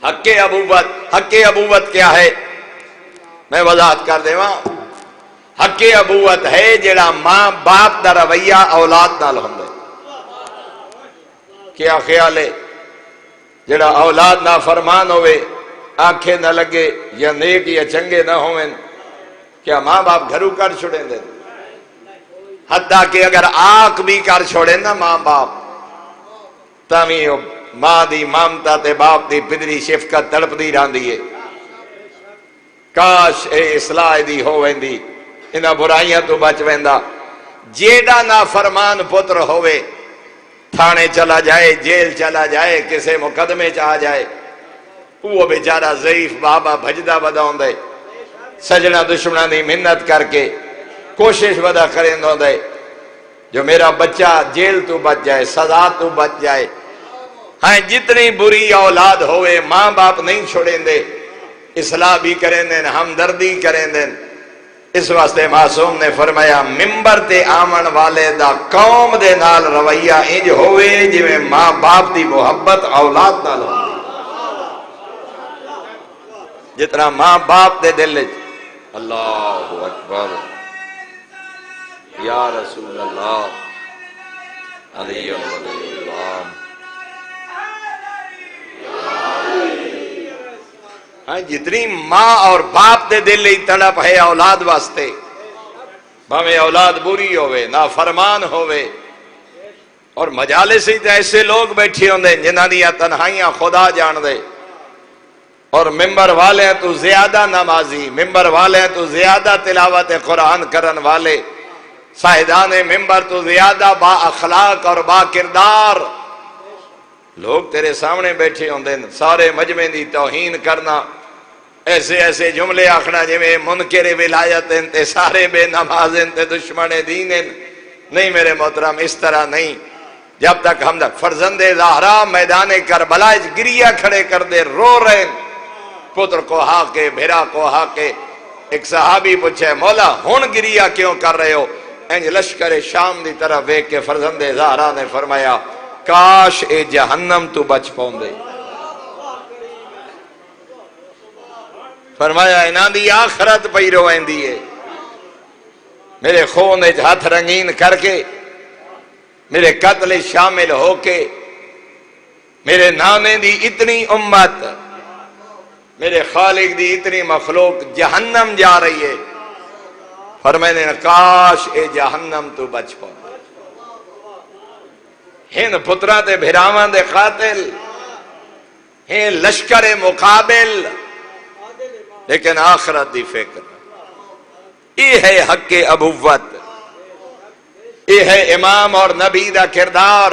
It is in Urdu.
حق ابوت کیا ہے؟ میں وضاحت کر دے وہاں. حق ابوت ہے جڑا ماں باپ دا رویہ اولاد نال ہوندا ہے. کیا خیال ہے؟ جڑا اولاد نافرمان ہوئے، آنکھیں نہ لگے یا نیک یا چنگے نہ ہوئیں، کیا ماں باپ گھروں کر چھوڑیں دیں؟ حتیٰ کہ اگر آنکھ بھی کر چھوڑیں نا ماں باپ، تاویں ماں دی مامتا تے باپ دی پدری شفقت تڑپ دی راندی ہے. کاش اے اصلاح دی ہو ویندی، انہاں برائیاں تو بچ ویندا. جیڑا نافرمان پتر ہوئے تھانے چلا جائے، جیل چلا جائے، کسے مقدمے چاہ جائے، وہ بیچارہ ضعیف بابا بھجدہ بدا ہوندے، سجنہ دشمنہ دی محنت کر کے کوشش بدا کریں ہوندے جو میرا بچہ جیل تو بچ جائے، سزا تو بچ جائے. ہاں جتنی بری اولاد ہوئے ماں باپ نہیں چھوڑیں دے، اصلاح بھی کریں دیں، ہمدردی کریں دیں. اس واسطے معصوم نے فرمایا ممبر تے آمن والے دا قوم دے نال رویہ انج ہوئے جویں ماں باپ دی محبت اولاد نال ہو. جتنا ماں باپ دے دل اللہ اکبر یا رسول اللہ علی اللہ. ہاں جتنی ماں اور باپ دے دل ہی تڑپ ہے اولاد واسطے، بھاویں اولاد بری ہوئے، نافرمان ہوئے. اور مجالس ہی تے ایسے لوگ بیٹھے ہوندے جنہاں دیاں تنہائیاں خدا جان دے، اور ممبر والے تو زیادہ نمازی، ممبر والے تو زیادہ تلاوت قرآن کرن والے، صاحبان ممبر تو زیادہ با اخلاق اور با کردار لوگ تیرے سامنے بیٹھے ہوندے، سارے مجمع دی توہین کرنا، ایسے ایسے جملے آکھنا جویں منکر ولایت ہیں تے سارے بے نماز ہیں تے دشمن دین ہیں. نہیں میرے محترم، اس طرح نہیں. جب تک ہم فرزند زہرا میدان کربلا گریہ کھڑے کر دے، رو رہے، پتر کو ہا کے بھیرا کو ہا کے. ایک صحابی پوچھے مولا ہن گریہ کیوں کر رہے ہو؟ انج لشکر شام دی طرف دیکھ کے فرزند زہرا نے فرمایا کاش اے جہنم تو بچ پوندے. فرمایا انہاں دی آخرت پئی رویندی ہے. میرے خون وچ ہاتھ رنگین کر کے، میرے قتل شامل ہو کے، میرے نانے دی اتنی امت، میرے خالق دی اتنی مخلوق جہنم جا رہی ہے. فرمایا کاش اے جہنم تو بچ پوندے. ہن پترا تے بھراواں دے قاتل، ہیں لشکر مقابل، لیکن آخرت دی فکر. یہ ہے حق ابوت، یہ ہے امام اور نبی دا کردار.